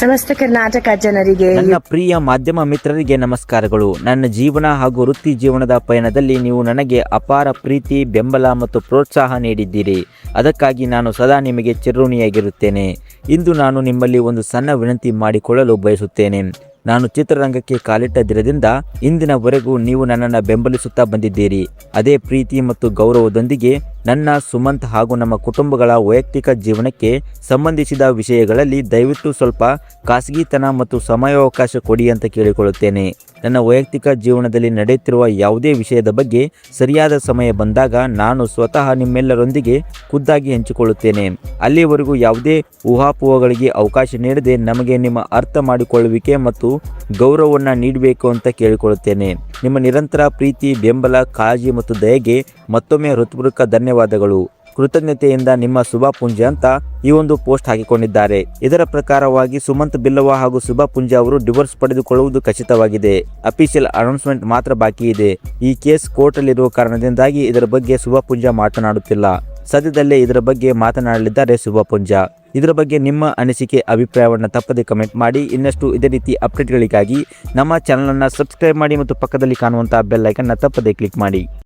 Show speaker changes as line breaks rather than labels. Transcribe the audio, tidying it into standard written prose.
ಸಮಸ್ತ ಕರ್ನಾಟಕ ಜನರಿಗೆ,
ನನ್ನ ಪ್ರಿಯ ಮಾಧ್ಯಮ ಮಿತ್ರರಿಗೆ ನಮಸ್ಕಾರಗಳು. ನನ್ನ ಜೀವನ ಹಾಗೂ ವೃತ್ತಿ ಜೀವನದ ಪಯಣದಲ್ಲಿ ನೀವು ನನಗೆ ಅಪಾರ ಪ್ರೀತಿ, ಬೆಂಬಲ ಮತ್ತು ಪ್ರೋತ್ಸಾಹ ನೀಡಿದ್ದೀರಿ. ಅದಕ್ಕಾಗಿ ನಾನು ಸದಾ ನಿಮಗೆ ಚಿರಋಣಿಯಾಗಿರುತ್ತೇನೆ. ಇಂದು ನಾನು ನಿಮ್ಮಲ್ಲಿ ಒಂದು ಸಣ್ಣ ವಿನಂತಿ ಮಾಡಿಕೊಳ್ಳಲು ಬಯಸುತ್ತೇನೆ. ನಾನು ಚಿತ್ರರಂಗಕ್ಕೆ ಕಾಲಿಟ್ಟ ದಿನದಿಂದ ಇಂದಿನವರೆಗೂ ನೀವು ನನ್ನನ್ನು ಬೆಂಬಲಿಸುತ್ತಾ ಬಂದಿದ್ದೀರಿ. ಅದೇ ಪ್ರೀತಿ ಮತ್ತು ಗೌರವದೊಂದಿಗೆ ನನ್ನ, ಸುಮಂತ್ ಹಾಗೂ ನಮ್ಮ ಕುಟುಂಬಗಳ ವೈಯಕ್ತಿಕ ಜೀವನಕ್ಕೆ ಸಂಬಂಧಿಸಿದ ವಿಷಯಗಳಲ್ಲಿ ದಯವಿಟ್ಟು ಸ್ವಲ್ಪ ಖಾಸಗಿತನ ಮತ್ತು ಸಮಯಾವಕಾಶ ಕೊಡಿ ಅಂತ ಕೇಳಿಕೊಳ್ಳುತ್ತೇನೆ. ನನ್ನ ವೈಯಕ್ತಿಕ ಜೀವನದಲ್ಲಿ ನಡೆಯುತ್ತಿರುವ ಯಾವುದೇ ವಿಷಯದ ಬಗ್ಗೆ ಸರಿಯಾದ ಸಮಯ ಬಂದಾಗ ನಾನು ಸ್ವತಃ ನಿಮ್ಮೆಲ್ಲರೊಂದಿಗೆ ಖುದ್ದಾಗಿ ಹಂಚಿಕೊಳ್ಳುತ್ತೇನೆ. ಅಲ್ಲಿಯವರೆಗೂ ಯಾವುದೇ ಊಹಾಪೋಹಗಳಿಗೆ ಅವಕಾಶ ನೀಡದೆ ನಮಗೆ ನಿಮ್ಮ ಅರ್ಥ ಮಾಡಿಕೊಳ್ಳುವಿಕೆ ಮತ್ತು ಗೌರವವನ್ನು ನೀಡಬೇಕು ಅಂತ ಕೇಳಿಕೊಳ್ಳುತ್ತೇನೆ. ನಿಮ್ಮ ನಿರಂತರ ಪ್ರೀತಿ, ಬೆಂಬಲ, ಕಾಳಜಿ ಮತ್ತು ದಯೆಗೆ ಮತ್ತೊಮ್ಮೆ ಹೃತ್ಪೂರ್ವಕ ಧನ್ಯವಾದಗಳು. ಕೃತಜ್ಞತೆಯಿಂದ ನಿಮ್ಮ ಶುಭ ಪುಂಜ ಅಂತ ಈ ಒಂದು ಪೋಸ್ಟ್ ಹಾಕಿಕೊಂಡಿದ್ದಾರೆ. ಇದರ ಪ್ರಕಾರವಾಗಿ ಸುಮಂತ್ ಬಿಲ್ಲವ ಹಾಗೂ ಶುಭ ಪುಂಜ ಅವರು ಡಿವೋರ್ಸ್ ಪಡೆದುಕೊಳ್ಳುವುದು ಖಚಿತವಾಗಿದೆ. ಅಫಿಷಿಯಲ್ ಅನೌನ್ಸ್ಮೆಂಟ್ ಮಾತ್ರ ಬಾಕಿ ಇದೆ. ಈ ಕೇಸ್ ಕೋರ್ಟಲ್ಲಿರುವ ಕಾರಣದಿಂದಾಗಿ ಇದರ ಬಗ್ಗೆ ಶುಭ ಪುಂಜ ಮಾತನಾಡುತ್ತಿಲ್ಲ. ಸದ್ಯದಲ್ಲೇ ಇದರ ಬಗ್ಗೆ ಮಾತನಾಡಲಿದ್ದಾರೆ ಶುಭ ಪುಂಜ. ಇದರ ಬಗ್ಗೆ ನಿಮ್ಮ ಅನಿಸಿಕೆ, ಅಭಿಪ್ರಾಯವನ್ನು ತಪ್ಪದೆ ಕಮೆಂಟ್ ಮಾಡಿ. ಇನ್ನಷ್ಟು ಇದೇ ರೀತಿ ಅಪ್ಡೇಟ್ಗಳಿಗಾಗಿ ನಮ್ಮ ಚಾನಲನ್ನು ಸಬ್ಸ್ಕ್ರೈಬ್ ಮಾಡಿ ಮತ್ತು ಪಕ್ಕದಲ್ಲಿ ಕಾಣುವಂಥ ಬೆಲ್ ಐಕನ್ನ ತಪ್ಪದೆ ಕ್ಲಿಕ್ ಮಾಡಿ.